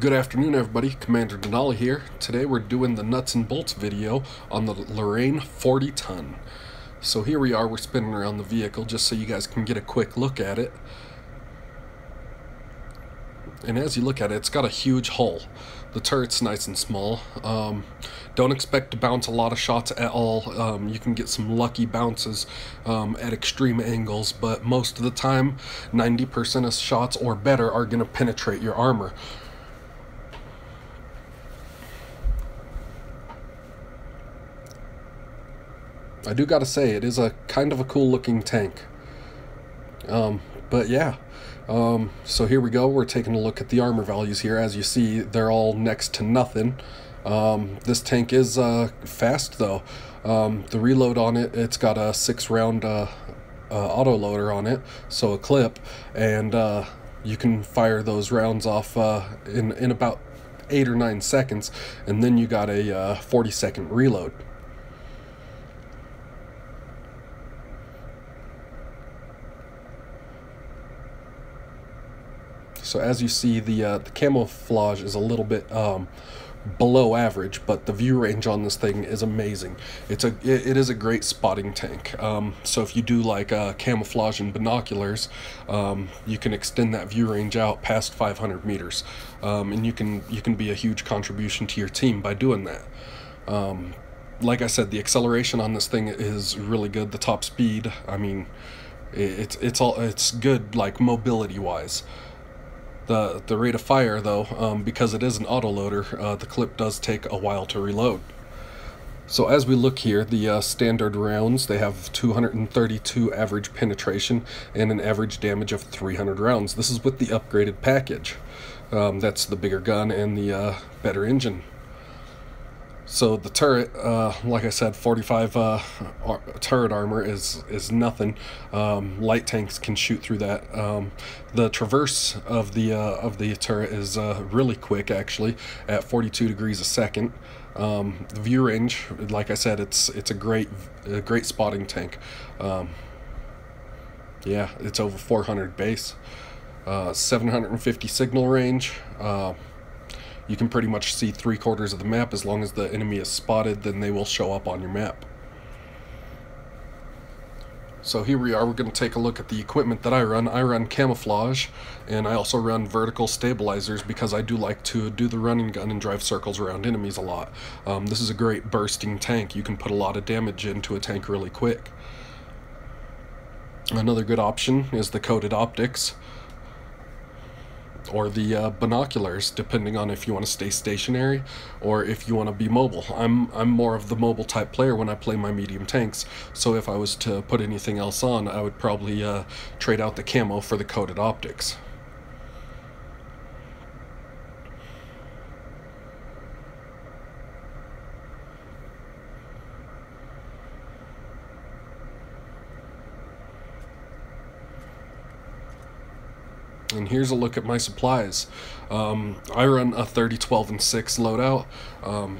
Good afternoon, everybody. Commander Denalii here. Today we're doing the nuts and bolts video on the Lorraine 40-ton. So here we are, we're spinning around the vehicle just so you guys can get a quick look at it. And as you look at it, it's got a huge hull. The turret's nice and small. Don't expect to bounce a lot of shots at all. You can get some lucky bounces at extreme angles, but most of the time, 90% of shots or better are going to penetrate your armor. I do gotta say, it is a kind of a cool looking tank. But yeah, so here we go. We're taking a look at the armor values here. As you see, they're all next to nothing. This tank is fast though. The reload on it, it's got a 6-round auto loader on it, so a clip, and you can fire those rounds off in about 8 or 9 seconds, and then you got a 40-second reload. So as you see, the camouflage is a little bit below average, but the view range on this thing is amazing. It is a great spotting tank. So if you do like camouflage and binoculars, you can extend that view range out past 500 meters, and you can be a huge contribution to your team by doing that. Like I said, the acceleration on this thing is really good. The top speed, I mean, it's good, like mobility wise. The rate of fire, though, because it is an autoloader, the clip does take a while to reload. So as we look here, the standard rounds, they have 232 average penetration and an average damage of 300 rounds. This is with the upgraded package. That's the bigger gun and the better engine. So the turret, like I said, 45 turret armor is nothing. Light tanks can shoot through that. The traverse of the turret is really quick, actually, at 42 degrees a second. The view range, like I said, it's a great spotting tank. Yeah, it's over 400 base, 750 signal range. You can pretty much see 3/4 of the map. As long as the enemy is spotted, then they will show up on your map. So here we are, we're going to take a look at the equipment that I run. I run camouflage, and I also run vertical stabilizers because I do like to do the running gun and drive circles around enemies a lot. This is a great bursting tank. You can put a lot of damage into a tank really quick. Another good option is the coated optics, or the binoculars, depending on if you want to stay stationary or if you want to be mobile. I'm more of the mobile type player when I play my medium tanks, so if I was to put anything else on, I would probably trade out the camo for the coated optics. And here's a look at my supplies. I run a 30, 12, and 6 loadout.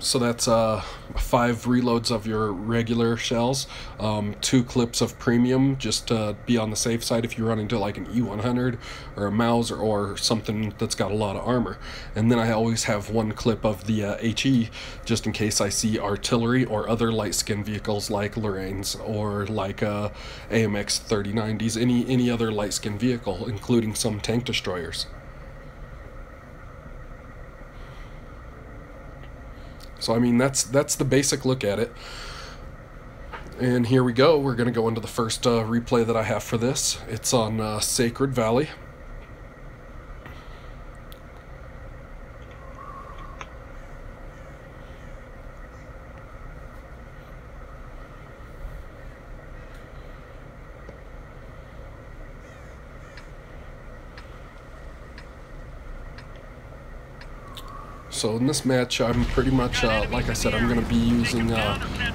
So that's 5 reloads of your regular shells, 2 clips of premium, just to be on the safe side if you run into like an E100 or a Maus or something that's got a lot of armor. And then I always have 1 clip of the HE, just in case I see artillery or other light skin vehicles like Lorraines or like AMX 3090s, any other light skin vehicle, including some tank destroyers. So I mean, that's the basic look at it. And here we go. We're going to go into the first replay that I have for this. It's on Sacred Valley. So in this match, I'm pretty much, like I said, I'm going to be using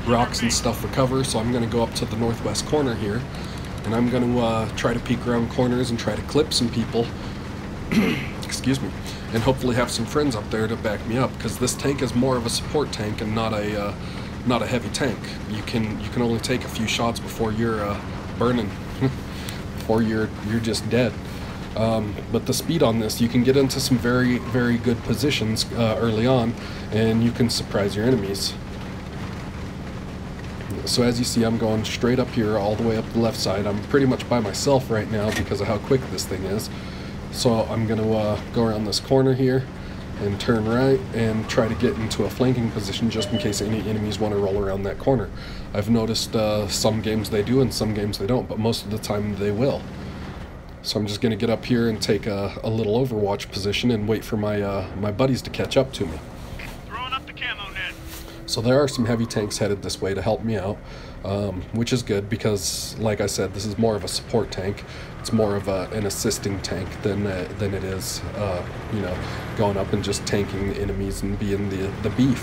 rocks and stuff for cover, so I'm going to go up to the northwest corner here, and I'm going to try to peek around corners and try to clip some people, excuse me, and hopefully have some friends up there to back me up, because this tank is more of a support tank and not a heavy tank. You can only take a few shots before you're burning, before you're just dead. But the speed on this, you can get into some very, very good positions early on, and you can surprise your enemies. So as you see, I'm going straight up here all the way up the left side. I'm pretty much by myself right now because of how quick this thing is. So I'm going to go around this corner here and turn right and try to get into a flanking position just in case any enemies want to roll around that corner. I've noticed some games they do and some games they don't, but most of the time they will. So I'm just going to get up here and take a little overwatch position and wait for my buddies to catch up to me. Throwing up the camo net. So there are some heavy tanks headed this way to help me out, which is good because, like I said, this is more of a support tank. It's more of an assisting tank than it is, you know, going up and just tanking the enemies and being the beef.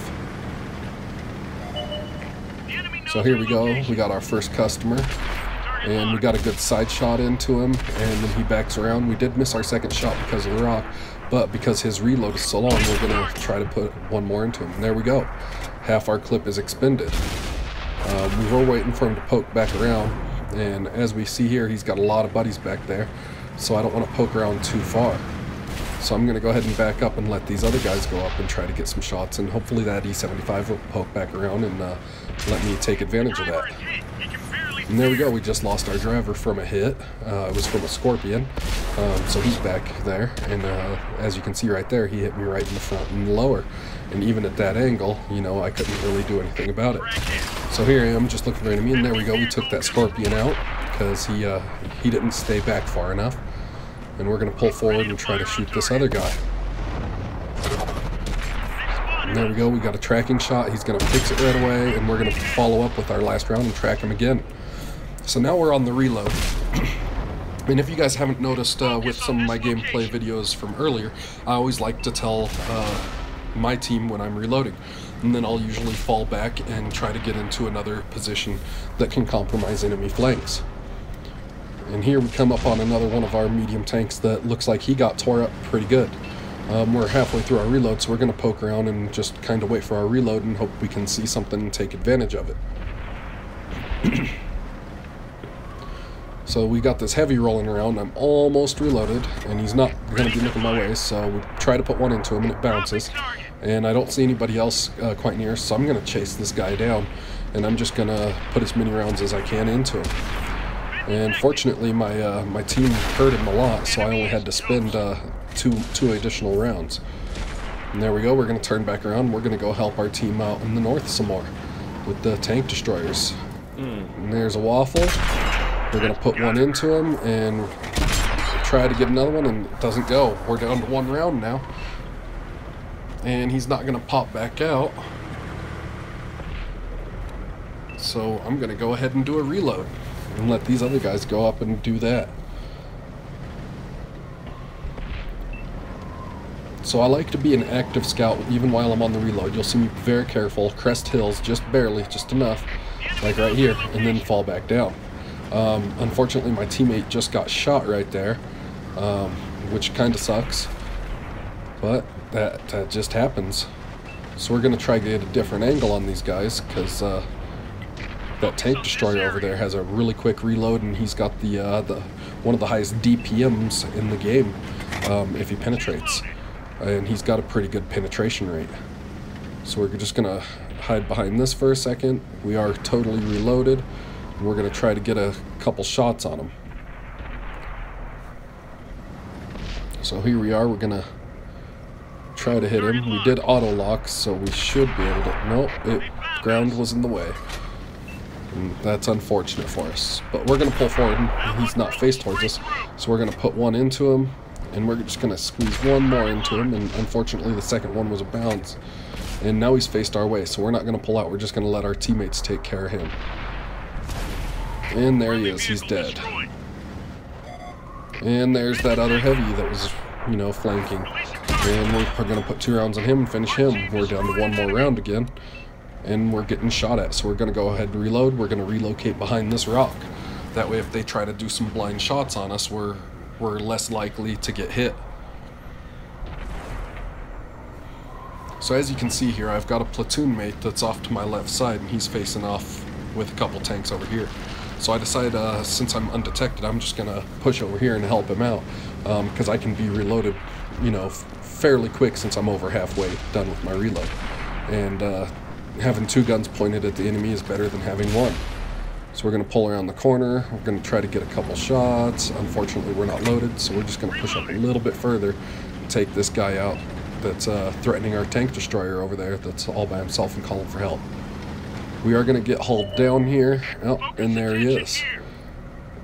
So here we go. We got our first customer, and we got a good side shot into him, and then he backs around. We did miss our second shot because of the rock, but because his reload is so long, we're going to try to put one more into him. And there we go. Half our clip is expended. We were waiting for him to poke back around, and as we see here, he's got a lot of buddies back there, so I don't want to poke around too far. So I'm going to go ahead and back up and let these other guys go up and try to get some shots, and hopefully that E75 will poke back around and let me take advantage of that. And there we go, we just lost our driver from a hit. It was from a Scorpion, so he's back there, and as you can see right there, he hit me right in the front and lower. And even at that angle, you know, I couldn't really do anything about it. So here I am, just looking for an enemy, and there we go, we took that Scorpion out, because he didn't stay back far enough. And we're going to pull forward and try to shoot this other guy. And there we go, we got a tracking shot, he's going to fix it right away, and we're going to follow up with our last round and track him again. So now we're on the reload. And if you guys haven't noticed with some of my gameplay videos from earlier, I always like to tell my team when I'm reloading, and then I'll usually fall back and try to get into another position that can compromise enemy flanks. And here we come up on another one of our medium tanks that looks like he got tore up pretty good. We're halfway through our reload, so we're going to poke around and just kind of wait for our reload and hope we can see something and take advantage of it. So we got this heavy rolling around. I'm almost reloaded, and he's not going to be looking my way, so we try to put one into him, and it bounces. And I don't see anybody else quite near, so I'm going to chase this guy down, and I'm just going to put as many rounds as I can into him. And fortunately, my team hurt him a lot, so I only had to spend two additional rounds. And there we go, we're going to turn back around. We're going to go help our team out in the north some more with the tank destroyers. And there's a waffle. We're going to put one into him and try to get another one, and it doesn't go. We're down to one round now. And he's not going to pop back out. So I'm going to go ahead and do a reload and let these other guys go up and do that. So I like to be an active scout even while I'm on the reload. You'll see me very careful, crest hills just barely, just enough, like right here, and then fall back down. Unfortunately, my teammate just got shot right there, which kind of sucks, but that just happens. So we're going to try to get a different angle on these guys, because that tank destroyer over there has a really quick reload, and he's got the one of the highest DPMs in the game if he penetrates, and he's got a pretty good penetration rate. So we're just going to hide behind this for a second. We are totally reloaded. We're going to try to get a couple shots on him. So here we are, we're going to try to hit him. We did auto lock, so we should be able to... Nope, ground was in the way. And that's unfortunate for us. But we're going to pull forward, and he's not faced towards us. So we're going to put one into him, and we're just going to squeeze one more into him, and unfortunately the second one was a bounce. And now he's faced our way, so we're not going to pull out. We're just going to let our teammates take care of him. And there he is, he's dead. And there's that other heavy that was, you know, flanking. And we're going to put 2 rounds on him and finish him. We're down to one more round again, and we're getting shot at. So we're going to go ahead and reload. We're going to relocate behind this rock. That way if they try to do some blind shots on us, we're less likely to get hit. So as you can see here, I've got a platoon mate that's off to my left side, and he's facing off with a couple tanks over here. So I decided, since I'm undetected, I'm just going to push over here and help him out, because I can be reloaded, you know, fairly quick since I'm over halfway done with my reload. And having 2 guns pointed at the enemy is better than having 1. So we're going to pull around the corner. We're going to try to get a couple shots. Unfortunately, we're not loaded, so we're just going to push up a little bit further and take this guy out that's threatening our tank destroyer over there that's all by himself and calling for help. We are going to get hauled down here. Oh, and there he is.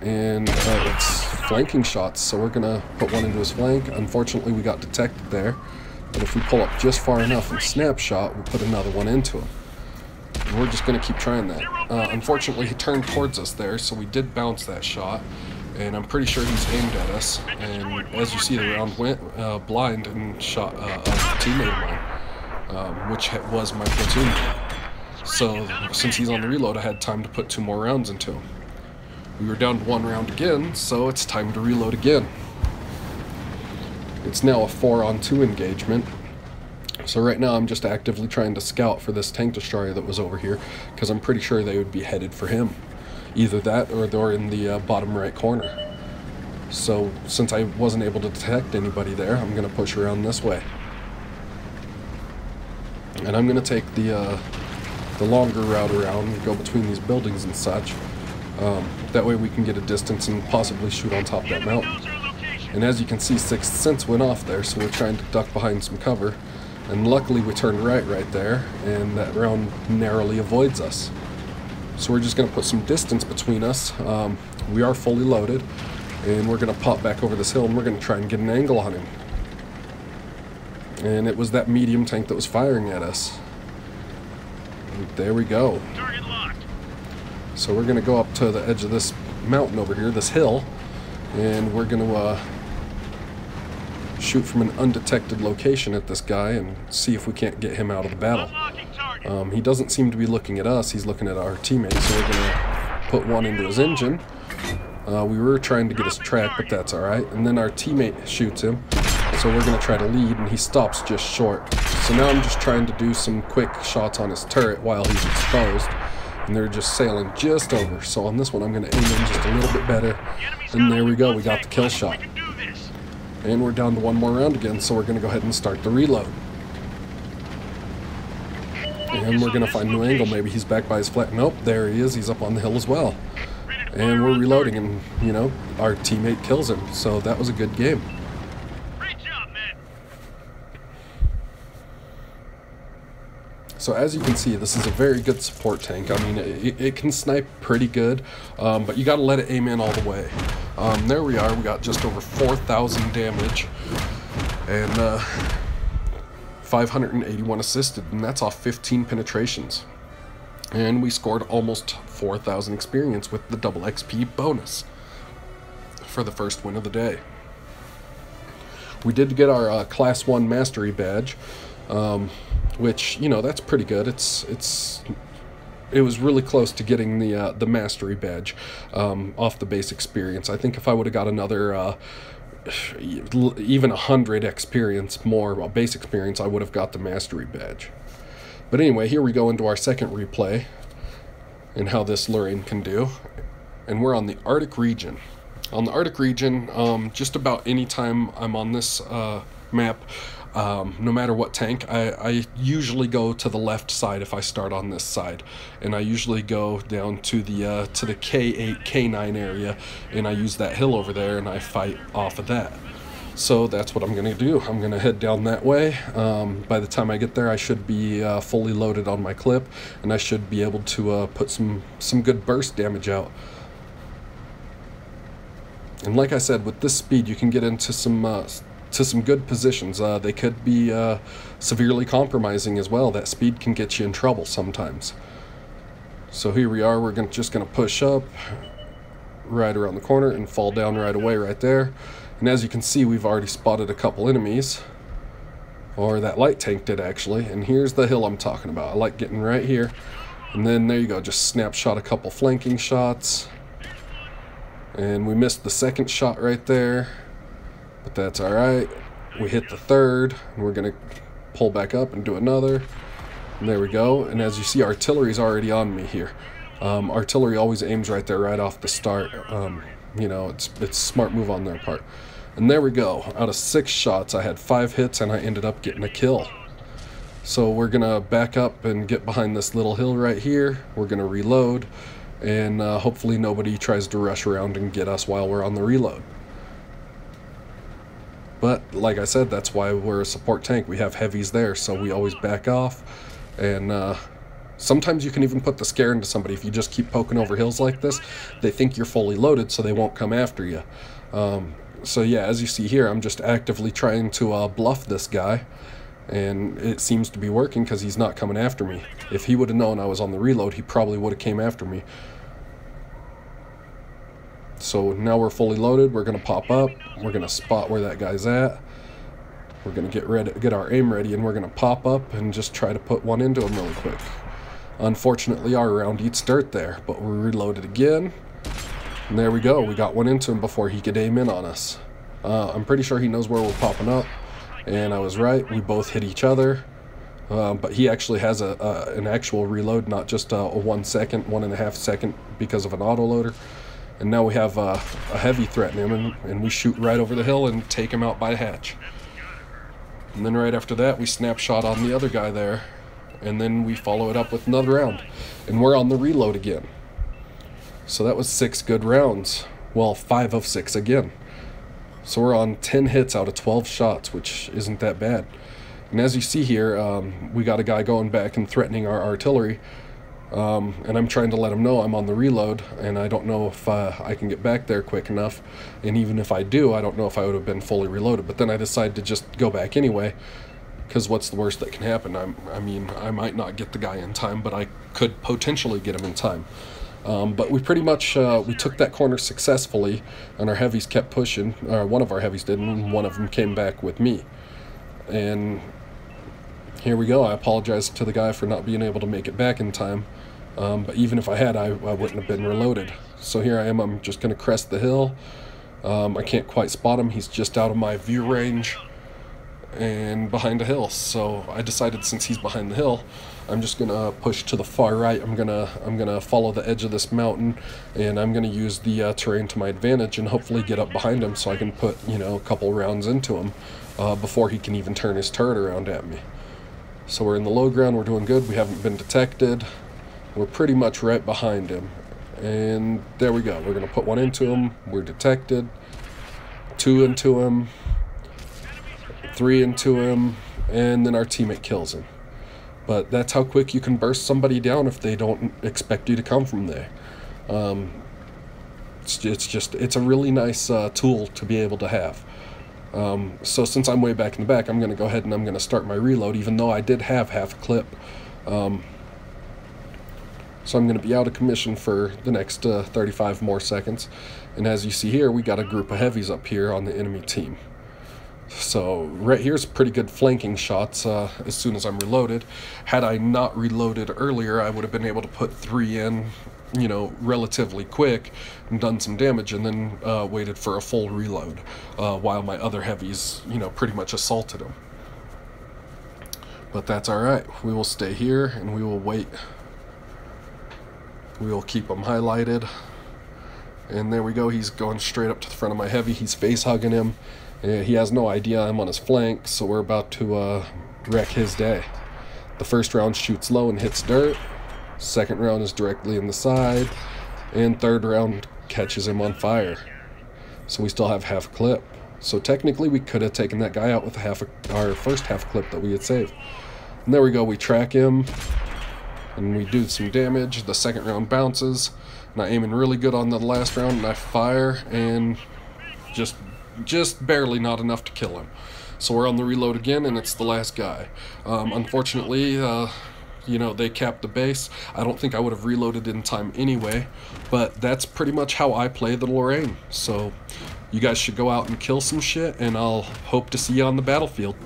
And it's flanking shots, so we're going to put one into his flank. Unfortunately, we got detected there. But if we pull up just far enough and snapshot, we'll put another one into him. And we're just going to keep trying that. Unfortunately, he turned towards us there, so we did bounce that shot. And I'm pretty sure he's aimed at us. And as you see, the round went blind and shot a teammate of mine, which was my platoon mate. So since he's on the reload, I had time to put 2 more rounds into him. We were down to 1 round again, so it's time to reload again. It's now a 4-on-2 engagement. So right now I'm just actively trying to scout for this tank destroyer that was over here, because I'm pretty sure they would be headed for him. Either that or they're in the bottom right corner. So since I wasn't able to detect anybody there, I'm going to push around this way. And I'm going to take the longer route around and go between these buildings and such. That way we can get a distance and possibly shoot on top of that mountain. And as you can see, Sixth Sense went off there, so we're trying to duck behind some cover. And luckily we turned right there, and that round narrowly avoids us. So we're just going to put some distance between us. We are fully loaded, and we're going to pop back over this hill, and we're going to try and get an angle on him. And it was that medium tank that was firing at us. And there we go. Target locked. So we're going to go up to the edge of this mountain over here, this hill, and we're going to shoot from an undetected location at this guy and see if we can't get him out of the battle. He doesn't seem to be looking at us, he's looking at our teammate, so we're going to put one into his engine. We were trying to get his track, but that's alright. And then our teammate shoots him, so we're going to try to lead, and he stops just short. So now I'm just trying to do some quick shots on his turret while he's exposed, and they're just sailing just over. So on this one I'm going to aim him just a little bit better, and there we go, we got the kill shot. And we're down to 1 more round again, so we're going to go ahead and start the reload. And we're going to find a new angle. Maybe he's back by his flat. Nope, there he is. He's up on the hill as well. And we're reloading, and, you know, our teammate kills him. So that was a good game. Great job, man. So as you can see, this is a very good support tank. I mean, it can snipe pretty good, but you got to let it aim in all the way. There we are. We got just over 4,000 damage and 581 assisted, and that's off 15 penetrations. And we scored almost 4,000 experience with the double XP bonus for the first win of the day. We did get our Class 1 Mastery badge, which, you know, that's pretty good. It was really close to getting the Mastery badge off the base experience. I think if I would have got another even 100 experience more, base experience, I would have got the Mastery badge. But anyway, here we go into our second replay and how this Lorraine can do. And we're on the Arctic region. On the Arctic region, just about any time I'm on this map, no matter what tank, I usually go to the left side if I start on this side, and I usually go down to the K8, K9 area, and I use that hill over there, and I fight off of that. So that's what I'm going to do. I'm going to head down that way. By the time I get there, I should be fully loaded on my clip, and I should be able to put some good burst damage out. And like I said, with this speed, you can get into some good positions. They could be severely compromising as well. That speed can get you in trouble sometimes. So here we are. We're just going to push up right around the corner and fall down right away right there. And as you can see, we've already spotted a couple enemies, or that light tank did actually. And here's the hill I'm talking about. I like getting right here, and then there you go, just snapshot a couple flanking shots, and we missed the second shot right there, but that's all right. We hit the third, and we're gonna pull back up and do another, and there we go. And as you see, artillery's already on me here. Artillery always aims right there, right off the start. You know, it's a smart move on their part. And there we go. Out of 6 shots, I had 5 hits, and I ended up getting a kill. So we're gonna back up and get behind this little hill right here. We're gonna reload, and hopefully nobody tries to rush around and get us while we're on the reload. But like I said, that's why we're a support tank. We have heavies there, so we always back off. And sometimes you can even put the scare into somebody. If you just keep poking over hills like this, they think you're fully loaded, so they won't come after you. So yeah, as you see here, I'm just actively trying to bluff this guy. And it seems to be working because he's not coming after me. If he would have known I was on the reload, he probably would have came after me. So now we're fully loaded. We're going to pop up. We're going to spot where that guy's at. We're going to get our aim ready, and we're going to pop up and just try to put one into him really quick. Unfortunately, our round eats dirt there, but we're reloaded again. And there we go. We got one into him before he could aim in on us. I'm pretty sure he knows where we're popping up. And I was right, we both hit each other, but he actually has an actual reload, not just a 1 second, 1.5 second because of an autoloader. And now we have a heavy threatening him, and we shoot right over the hill and take him out by hatch. And then right after that, we snapshot on the other guy there, and then we follow it up with another round, and we're on the reload again. So that was 6 good rounds. Well, 5 of 6 again. So we're on 10 hits out of 12 shots, which isn't that bad. And as you see here, we got a guy going back and threatening our artillery. And I'm trying to let him know I'm on the reload, and I don't know if I can get back there quick enough. And even if I do, I don't know if I would have been fully reloaded. But then I decided to just go back anyway, because what's the worst that can happen? I mean, I might not get the guy in time, but I could potentially get him in time. But we pretty much, we took that corner successfully, and our heavies kept pushing. One of our heavies did, and one of them came back with me. And here we go. I apologize to the guy for not being able to make it back in time. But even if I had, I wouldn't have been reloaded. So here I am. I'm just going to crest the hill. I can't quite spot him. He's just out of my view range and behind a hill. So I decided, since he's behind the hill, I'm just gonna push to the far right. I'm gonna follow the edge of this mountain, and I'm gonna use the terrain to my advantage, and hopefully get up behind him so I can put, you know, a couple rounds into him before he can even turn his turret around at me. So we're in the low ground. We're doing good. We haven't been detected. We're pretty much right behind him, and there we go. We're gonna put one into him. We're detected. 2 into him. 3 into him, and then our teammate kills him. But that's how quick you can burst somebody down if they don't expect you to come from there. It's a really nice tool to be able to have. So since I'm way back in the back, I'm going to go ahead and I'm going to start my reload, even though I did have half a clip. So I'm going to be out of commission for the next 35 more seconds. And as you see here, we got a group of heavies up here on the enemy team. So right here's pretty good flanking shots as soon as I'm reloaded. Had I not reloaded earlier, I would have been able to put 3 in, you know, relatively quick and done some damage, and then waited for a full reload while my other heavies, you know, pretty much assaulted him. But that's alright. We will stay here and we will wait. We will keep them highlighted. And there we go. He's going straight up to the front of my heavy. He's face hugging him. He has no idea I'm on his flank, so we're about to wreck his day. The first round shoots low and hits dirt. Second round is directly in the side. And third round catches him on fire. So we still have half a clip. So technically we could have taken that guy out with our first half clip that we had saved. And there we go. We track him. And we do some damage. The second round bounces. And I aim in really good on the last round, and I fire, and just barely not enough to kill him. So we're on the reload again, and it's the last guy. Unfortunately, you know, they capped the base. I don't think I would have reloaded in time anyway, but that's pretty much how I play the Lorraine. So you guys should go out and kill some shit, and I'll hope to see you on the battlefield.